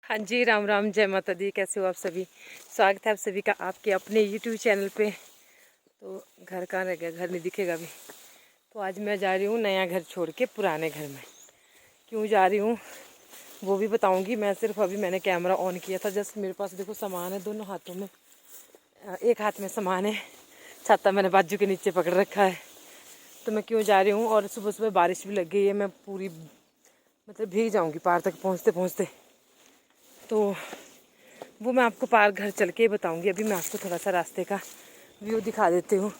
हाँ जी, राम राम, जय माता दी। कैसे हो आप सभी? स्वागत है आप सभी का आपके अपने यूट्यूब चैनल पे। तो घर कहाँ रह गया? घर नहीं दिखेगा अभी। तो आज मैं जा रही हूँ नया घर छोड़ के पुराने घर में। क्यों जा रही हूँ वो भी बताऊँगी। मैं सिर्फ अभी मैंने कैमरा ऑन किया था। जस्ट मेरे पास देखो सामान है दोनों हाथों में। एक हाथ में सामान है, छाता मैंने बाजू के नीचे पकड़ रखा है। तो मैं क्यों जा रही हूँ, और सुबह सुबह बारिश भी लग गई है। मैं पूरी मतलब भीग जाऊँगी पार तक पहुँचते पहुँचते। तो वो मैं आपको पार घर चल के ही बताऊँगी। अभी मैं आपको थोड़ा सा रास्ते का व्यू दिखा देती हूँ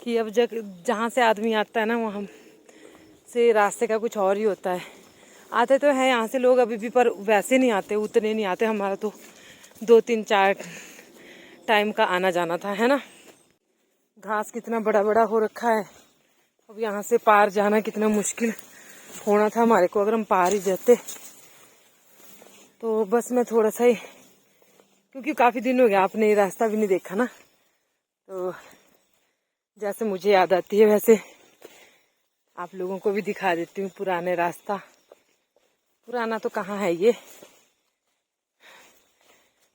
कि अब जहाँ से आदमी आता है ना, वहाँ से रास्ते का कुछ और ही होता है। आते तो हैं यहाँ से लोग अभी भी, पर वैसे नहीं आते, उतने नहीं आते। हमारा तो 2 3 4 टाइम का आना जाना था, है ना। घास कितना बड़ा बड़ा हो रखा है। अब यहाँ से पार जाना कितना मुश्किल होना था हमारे को, अगर हम पार ही जाते। तो बस मैं थोड़ा सा ही, क्योंकि काफ़ी दिन हो गया आपने ये रास्ता भी नहीं देखा ना, तो जैसे मुझे याद आती है वैसे आप लोगों को भी दिखा देती हूँ पुराने रास्ता। पुराना तो कहाँ है ये,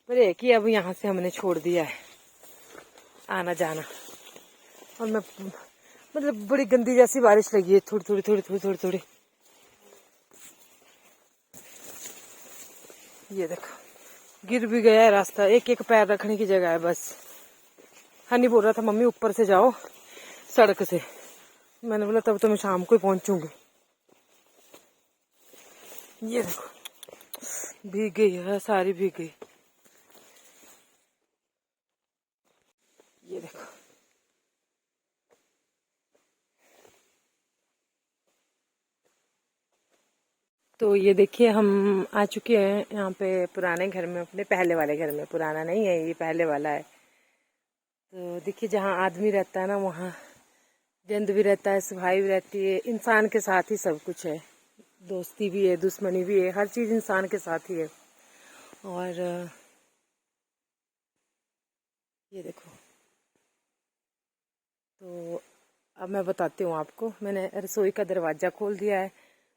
पर एक ही अब यहाँ से हमने छोड़ दिया है आना जाना। और मैं मतलब बड़ी गंदी जैसी बारिश लगी है, थोड़ी थोड़ी थोड़ी थोड़ी थोड़ी थोड़ी। ये देखो गिर भी गया है रास्ता, एक एक पैर रखने की जगह है बस। हनी बोल रहा था मम्मी ऊपर से जाओ सड़क से। मैंने बोला तब तो मैं शाम को ही पहुंचूंगी। ये देखो भीग गई है, सारी भीग गई। ये देखो तो ये देखिए हम आ चुके हैं यहाँ पे पुराने घर में, अपने पहले वाले घर में। पुराना नहीं है ये, पहले वाला है। तो देखिए जहाँ आदमी रहता है ना, वहाँ गंद भी रहता है, सफाई भी रहती है। इंसान के साथ ही सब कुछ है, दोस्ती भी है, दुश्मनी भी है, हर चीज़ इंसान के साथ ही है। और ये देखो, तो अब मैं बताती हूँ आपको। मैंने रसोई का दरवाज़ा खोल दिया है।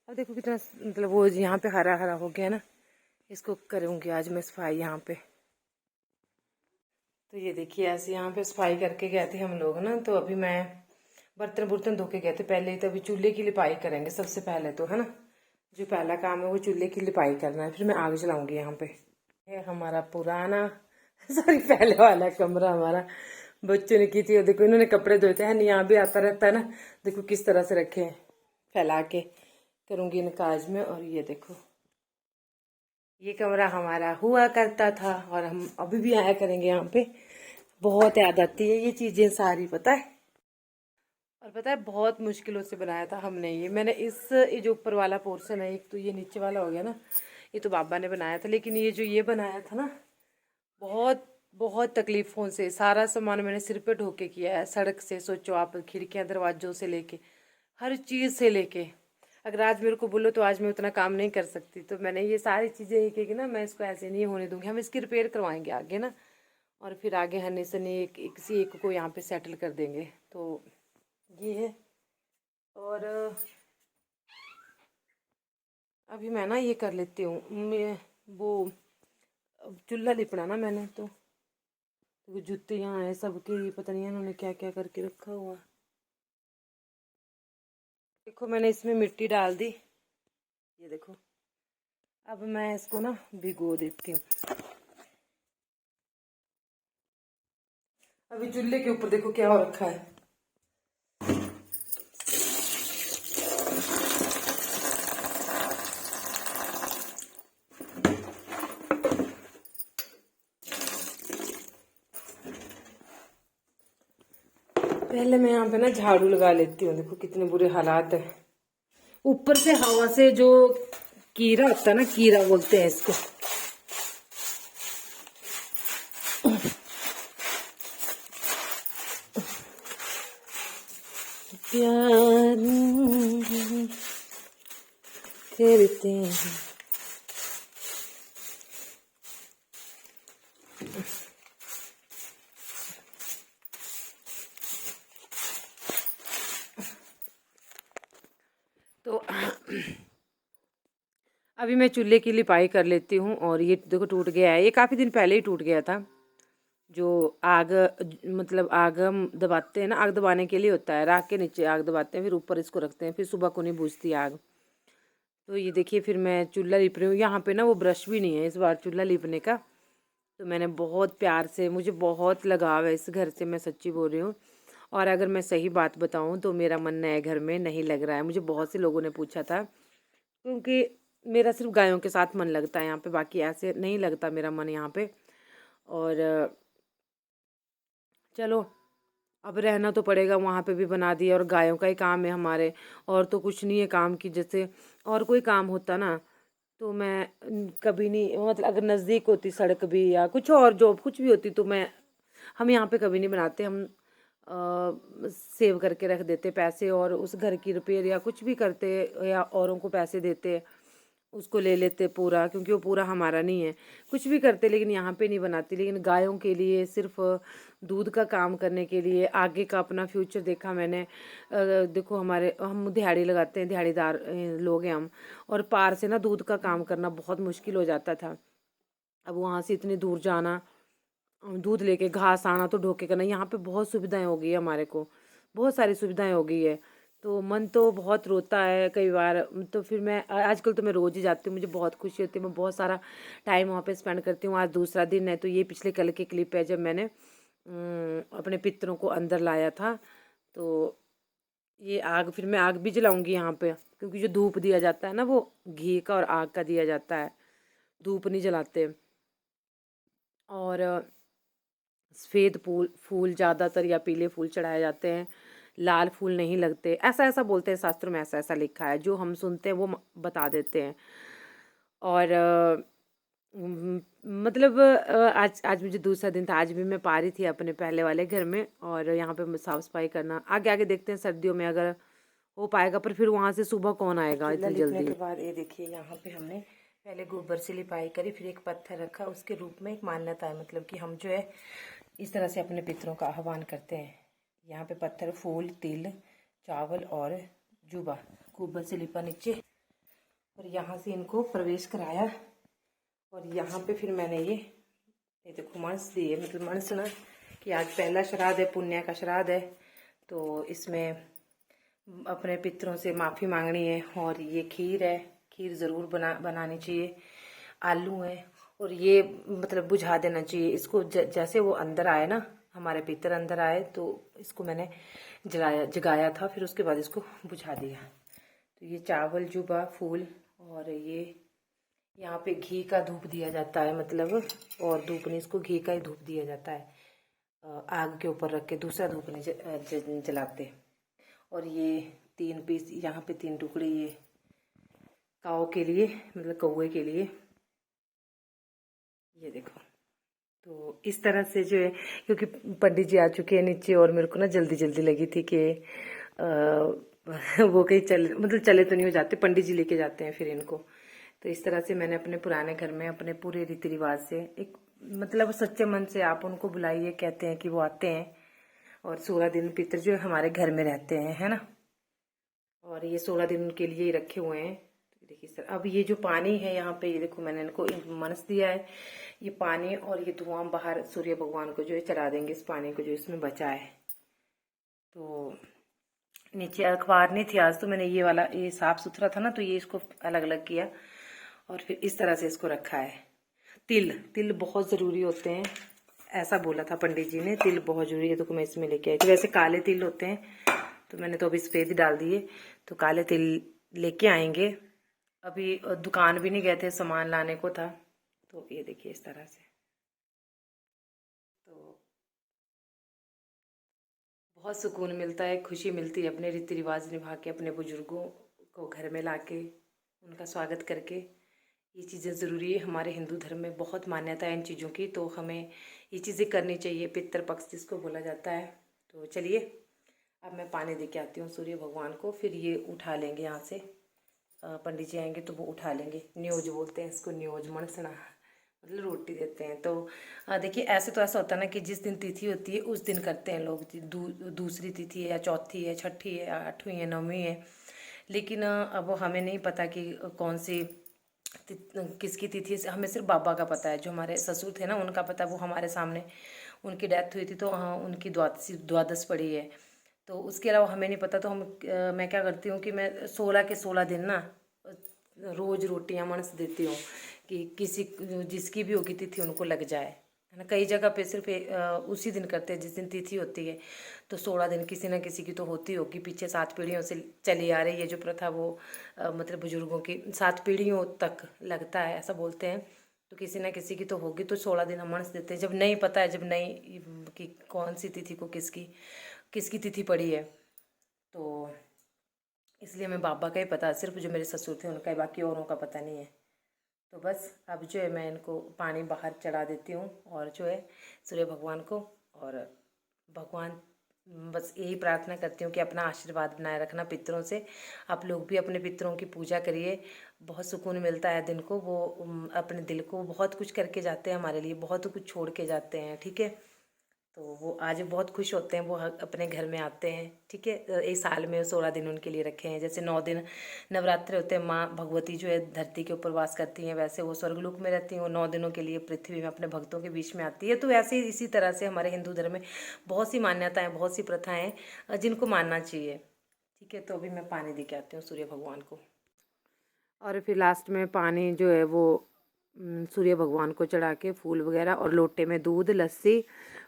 अब देखो कितना मतलब वो यहाँ पे हरा हरा हो गया ना। इसको करूँगी आज मैं सफाई यहाँ पे। तो ये देखिए ऐसे यहाँ पे सफाई करके गए थे हम लोग ना। तो अभी मैं बर्तन बुर्तन धो के गए थे पहले ही। तो अभी चूल्हे की लिपाई करेंगे सबसे पहले तो, है ना। जो पहला काम है वो चूल्हे की लिपाई करना है, फिर मैं आग जलाऊंगी यहाँ पे। ये हमारा पुराना सॉरी पहले वाला कमरा हमारा बच्चों ने की थी। और देखो इन्होंने कपड़े धोते हैं, यहाँ भी आता रहता है ना। देखो किस तरह से रखे हैं, फैला के करूंगी इनका आज में। और ये देखो ये कमरा हमारा हुआ करता था, और हम अभी भी आया करेंगे यहाँ पे। बहुत याद आती है ये चीजें सारी, पता है। और पता है बहुत मुश्किलों से बनाया था हमने ये। मैंने ये जो ऊपर वाला पोर्शन है, एक तो ये नीचे वाला हो गया ना, ये तो बाबा ने बनाया था। लेकिन ये जो ये बनाया था ना, बहुत बहुत तकलीफों से सारा सामान मैंने सिर पे ढो के किया है। सड़क से सोचो आप, खिड़कियां दरवाजों से लेके हर चीज़ से लेके। अगर आज मेरे को बोलो तो आज मैं उतना काम नहीं कर सकती। तो मैंने ये सारी चीज़ें एक एक ना, मैं इसको ऐसे नहीं होने दूंगी। हम इसकी रिपेयर करवाएंगे आगे ना, और फिर आगे हन्ने सन्ने किसी एक को यहाँ पे सेटल कर देंगे। तो ये है। और अभी मैं ना ये कर लेती हूँ, मैं वो चूल्हा लिपना ना मैंने तो जूतियाँ हैं सबकी, पता नहीं इन्होंने क्या क्या करके रखा हुआ। देखो मैंने इसमें मिट्टी डाल दी, ये देखो। अब मैं इसको ना भिगो देती हूँ। अभी चूल्हे के ऊपर देखो क्या हो रखा है। पहले मैं यहाँ पे ना झाड़ू लगा लेती हूँ। देखो कितने बुरे हालात है। ऊपर से हवा से जो कीड़ा होता है ना, कीड़ा बोलते हैं इसको, प्यार करते हैं। तो अभी मैं चूल्हे की लिपाई कर लेती हूँ। और ये देखो टूट गया है, ये काफ़ी दिन पहले ही टूट गया था। जो आग मतलब आग हम दबाते हैं ना, आग दबाने के लिए होता है, राख के नीचे आग दबाते हैं, फिर ऊपर इसको रखते हैं, फिर सुबह को नहीं बुझती आग। तो ये देखिए फिर मैं चूल्हा लिप रही हूँ। यहाँ पे ना वो ब्रश भी नहीं है इस बार चूल्हा लिपने का। तो मैंने बहुत प्यार से, मुझे बहुत लगाव है इस घर से, मैं सच्ची बोल रही हूँ। और अगर मैं सही बात बताऊँ तो मेरा मन नए घर में नहीं लग रहा है। मुझे बहुत से लोगों ने पूछा था, क्योंकि मेरा सिर्फ गायों के साथ मन लगता है यहाँ पे, बाकी ऐसे नहीं लगता मेरा मन यहाँ पे। और चलो अब रहना तो पड़ेगा, वहाँ पे भी बना दिया, और गायों का ही काम है हमारे, और तो कुछ नहीं है काम की। जैसे और कोई काम होता ना तो मैं कभी नहीं, मतलब अगर नज़दीक होती सड़क भी या कुछ और जॉब कुछ भी होती तो मैं, हम यहाँ पे कभी नहीं बनाते। हम सेव करके रख देते पैसे, और उस घर की रिपेयर या कुछ भी करते, या औरों को पैसे देते, उसको ले लेते पूरा, क्योंकि वो पूरा हमारा नहीं है। कुछ भी करते लेकिन यहाँ पे नहीं बनाती। लेकिन गायों के लिए सिर्फ दूध का काम करने के लिए, आगे का अपना फ्यूचर देखा मैंने। देखो हमारे, हम दिहाड़ी लगाते हैं, दिहाड़ीदार लोग हैं हम, और पार से ना दूध का काम करना बहुत मुश्किल हो जाता था। अब वहाँ से इतनी दूर जाना, दूध लेके घास आना, तो ढोके करना। यहाँ पे बहुत सुविधाएं हो गई है हमारे को, बहुत सारी सुविधाएं हो गई है। तो मन तो बहुत रोता है कई बार। तो फिर मैं आजकल तो मैं रोज़ ही जाती हूँ, मुझे बहुत खुशी होती है, मैं बहुत सारा टाइम वहाँ पे स्पेंड करती हूँ। आज दूसरा दिन है। तो ये पिछले कल की क्लिप है, जब मैंने अपने पितरों को अंदर लाया था। तो ये आग, फिर मैं आग भी जलाऊंगी यहाँ पे, क्योंकि जो धूप दिया जाता है ना वो घी का और आग का दिया जाता है, धूप नहीं जलाते। और सफ़ेद फूल फूल ज़्यादातर या पीले फूल चढ़ाए जाते हैं, लाल फूल नहीं लगते, ऐसा ऐसा बोलते हैं शास्त्रों में, ऐसा ऐसा लिखा है, जो हम सुनते हैं वो बता देते हैं। और म, मतलब आज आज मुझे दूसरा दिन था। आज भी मैं पा रही थी अपने पहले वाले घर में, और यहाँ पे साफ सफाई करना, आगे आगे देखते हैं सर्दियों में अगर हो पाएगा। पर फिर वहाँ से सुबह कौन आएगा इतनी जल्दी। के बाद ये देखिए यहाँ पे हमने पहले गोबर से लिपाई करी, फिर एक पत्थर रखा, उसके रूप में एक मान्यता है, मतलब कि हम जो है इस तरह से अपने पितरों का आह्वान करते हैं। यहाँ पे पत्थर, फूल, तिल, चावल और जुबा गोबर से लिपा नीचे, और यहाँ से इनको प्रवेश कराया। और यहाँ पे फिर मैंने ये देखो मनस दिए, मतलब मनस ना कि आज पहला श्राद्ध है, पुण्य का श्राद्ध है, तो इसमें अपने पितरों से माफ़ी मांगनी है। और ये खीर है, खीर ज़रूर बनानी चाहिए, आलू है, और ये मतलब बुझा देना चाहिए इसको। जैसे वो अंदर आए ना, हमारे पितर अंदर आए, तो इसको मैंने जगाया था, फिर उसके बाद इसको बुझा दिया। तो ये चावल, जुबा, फूल, और ये यहाँ पे घी का धूप दिया जाता है, मतलब, और धूप नहीं, इसको घी का ही धूप दिया जाता है, आग के ऊपर रख के, दूसरा धूप नहीं जलाते। और ये 3 पीस, यहाँ पे 3 टुकड़े ये काऊ के लिए, मतलब कौवे के लिए, ये देखो। तो इस तरह से जो है, क्योंकि पंडित जी आ चुके हैं नीचे, और मेरे को ना जल्दी जल्दी लगी थी कि वो कहीं मतलब चले तो नहीं हो जाते, पंडित जी लेके जाते हैं फिर इनको। तो इस तरह से मैंने अपने पुराने घर में अपने पूरे रीति रिवाज से, एक मतलब सच्चे मन से आप उनको बुलाइए, कहते हैं कि वो आते हैं, और 16 दिन पितर जो हमारे घर में रहते हैं, है ना। और ये 16 दिन उनके लिए ही रखे हुए हैं। तो देखिए सर, अब ये जो पानी है यहाँ पे, ये देखो मैंने इनको मनस दिया है, ये पानी और ये धुआं बाहर सूर्य भगवान को जो है चढ़ा देंगे, इस पानी को जो इसमें बचा है। तो नीचे अखबार नहीं थी आज, तो मैंने ये वाला, ये साफ सुथरा था ना, तो ये इसको अलग अलग किया, और फिर इस तरह से इसको रखा है। तिल, तिल बहुत ज़रूरी होते हैं, ऐसा बोला था पंडित जी ने, तिल बहुत ज़रूरी है। तो मैं इसमें लेके आई थी, वैसे काले तिल होते हैं, तो मैंने तो अभी सफ़ेद ही डाल दिए। तो काले तिल लेके आएंगे। अभी दुकान भी नहीं गए थे, सामान लाने को था। तो ये देखिए इस तरह से। तो बहुत सुकून मिलता है, खुशी मिलती है अपने रीति रिवाज निभा के, अपने बुजुर्गों को घर में लाके उनका स्वागत करके। ये चीज़ें ज़रूरी है, हमारे हिंदू धर्म में बहुत मान्यता है इन चीज़ों की, तो हमें ये चीज़ें करनी चाहिए, पितृ पक्ष जिसको बोला जाता है। तो चलिए अब मैं पानी दे के आती हूँ सूर्य भगवान को, फिर ये उठा लेंगे यहाँ से, पंडित जी आएंगे तो वो उठा लेंगे। न्योज बोलते हैं इसको, न्योज मणसना, मतलब रोटी देते हैं। तो देखिए ऐसे तो ऐसा होता है ना कि जिस दिन तिथि होती है उस दिन करते हैं लोग, दूसरी तिथि है या चौथी है, छठी है, 8वीं है, 9वीं है, लेकिन अब हमें नहीं पता कि कौन सी किसकी तिथि हमें सिर्फ बाबा का पता है। जो हमारे ससुर थे ना उनका पता, वो हमारे सामने उनकी डेथ हुई थी, तो हाँ उनकी द्वादश पड़ी है, तो उसके अलावा हमें नहीं पता। तो मैं क्या करती हूँ कि मैं 16 के 16 दिन ना रोज़ रोटियां मनस देती हूँ कि किसी जिसकी भी होगी तिथि उनको लग जाए, है ना। कई जगह पे सिर्फ उसी दिन करते हैं जिस दिन तिथि होती है, तो 16 दिन किसी ना किसी की तो होती होगी। पीछे 7 पीढ़ियों से चली आ रही है जो प्रथा, वो मतलब बुजुर्गों की 7 पीढ़ियों तक लगता है ऐसा बोलते हैं, तो किसी ना किसी की तो होगी। तो 16 दिन हम मनस देते हैं जब नहीं पता है, जब नहीं कि कौन सी तिथि को किसकी किसकी तिथि पड़ी है। तो इसलिए मैं बाबा का ही पता है, सिर्फ जो मेरे ससुर थे उनका ही, बाकी औरों का पता नहीं है। तो बस अब जो है मैं इनको पानी बाहर चढ़ा देती हूँ, और जो है सूर्य भगवान को, और भगवान बस यही प्रार्थना करती हूँ कि अपना आशीर्वाद बनाए रखना पितरों से। आप लोग भी अपने पितरों की पूजा करिए, बहुत सुकून मिलता है दिन को। वो अपने दिल को बहुत कुछ करके जाते हैं हमारे लिए, बहुत कुछ छोड़ के जाते हैं, ठीक है। तो वो आज बहुत खुश होते हैं, वो अपने घर में आते हैं, ठीक है। एक साल में 16 दिन उनके लिए रखे हैं। जैसे 9 दिन नवरात्रि होते हैं, माँ भगवती जो है धरती के ऊपर वास करती हैं, वैसे वो स्वर्गलोक में रहती हैं। वो 9 दिनों के लिए पृथ्वी में अपने भक्तों के बीच में आती है। तो ऐसे इसी तरह से हमारे हिंदू धर्म में बहुत सी मान्यताएँ, बहुत सी प्रथाएँ जिनको मानना चाहिए, ठीक है। तो अभी मैं पानी दे के आती हूँ सूर्य भगवान को, और फिर लास्ट में पानी जो है वो सूर्य भगवान को चढ़ा के फूल वगैरह, और लोटे में दूध, लस्सी,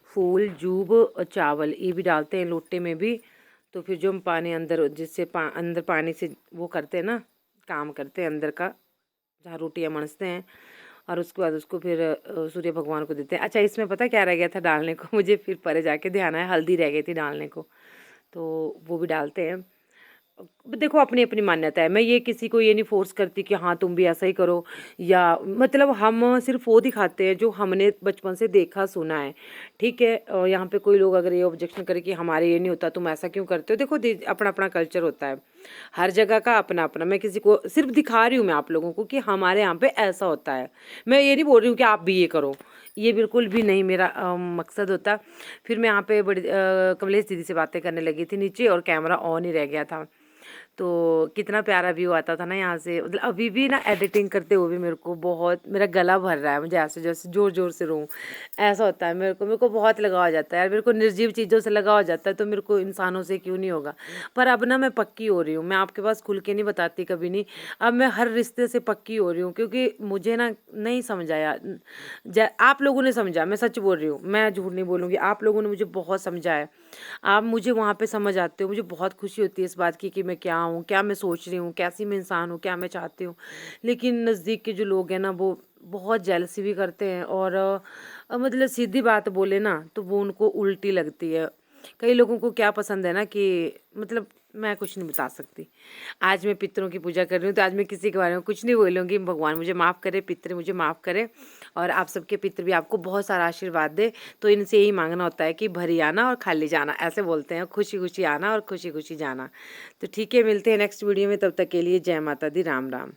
फूल, जूब और चावल ये भी डालते हैं लोटे में भी। तो फिर जो हम पानी अंदर, जिससे अंदर पानी से वो करते हैं ना, काम करते हैं अंदर का, जहाँ रोटियाँ मनसते हैं, और उसके बाद उसको फिर सूर्य भगवान को देते हैं। अच्छा, इसमें पता क्या रह गया था डालने को, मुझे फिर परे जाके ध्यान आया, हल्दी रह गई थी डालने को, तो वो भी डालते हैं। देखो अपनी अपनी मान्यता है, मैं ये किसी को ये नहीं फोर्स करती कि हाँ तुम भी ऐसा ही करो, या मतलब हम सिर्फ वो दिखाते हैं जो हमने बचपन से देखा सुना है, ठीक है। और यहाँ पे कोई लोग अगर ये ऑब्जेक्शन करे कि हमारे ये नहीं होता, तुम ऐसा क्यों करते हो, देखो अपना अपना कल्चर होता है, हर जगह का अपना अपना। मैं किसी को सिर्फ दिखा रही हूँ मैं आप लोगों को कि हमारे यहाँ पे ऐसा होता है। मैं ये नहीं बोल रही हूँ कि आप भी ये करो, ये बिल्कुल भी नहीं मेरा मकसद होता। फिर मैं यहाँ पे बड़ी कमलेश दीदी से बातें करने लगी थी नीचे, और कैमरा ऑन ही रह गया था। तो कितना प्यारा व्यू आता था ना यहाँ से। मतलब अभी भी ना एडिटिंग करते हुए भी मेरे को बहुत, मेरा गला भर रहा है, मुझे ऐसे जैसे जोर जोर से रोऊं ऐसा होता है। मेरे को बहुत लगाव आ जाता है यार, मेरे को निर्जीव चीज़ों से लगाव आ जाता है, तो मेरे को इंसानों से क्यों नहीं होगा। पर अब ना मैं पक्की हो रही हूँ, मैं आपके पास खुल के नहीं बताती कभी नहीं, अब मैं हर रिश्ते से पक्की हो रही हूँ, क्योंकि मुझे ना नहीं समझाया, आप लोगों ने समझा, मैं सच बोल रही हूँ, मैं झूठ नहीं बोलूँगी, आप लोगों ने मुझे बहुत समझाया। आप मुझे वहाँ पे समझ आते हो, मुझे बहुत खुशी होती है इस बात की कि मैं क्या हूँ, क्या मैं सोच रही हूँ, कैसी मैं इंसान हूँ, क्या मैं चाहती हूँ। लेकिन नज़दीक के जो लोग हैं ना, वो बहुत जेलसी भी करते हैं, और मतलब सीधी बात बोले ना तो वो उनको उल्टी लगती है। कई लोगों को क्या पसंद है ना कि मतलब मैं कुछ नहीं बता सकती। आज मैं पितरों की पूजा कर रही हूँ, तो आज मैं किसी के बारे में कुछ नहीं बोलूँगी। भगवान मुझे माफ़ करे, पितर मुझे माफ़ करे, और आप सबके पितर भी आपको बहुत सारा आशीर्वाद दे। तो इनसे यही मांगना होता है कि भरी आना और खाली जाना, ऐसे बोलते हैं, खुशी खुशी आना और खुशी खुशी जाना। तो ठीक है, मिलते हैं नेक्स्ट वीडियो में, तब तक के लिए जय माता दी, राम राम।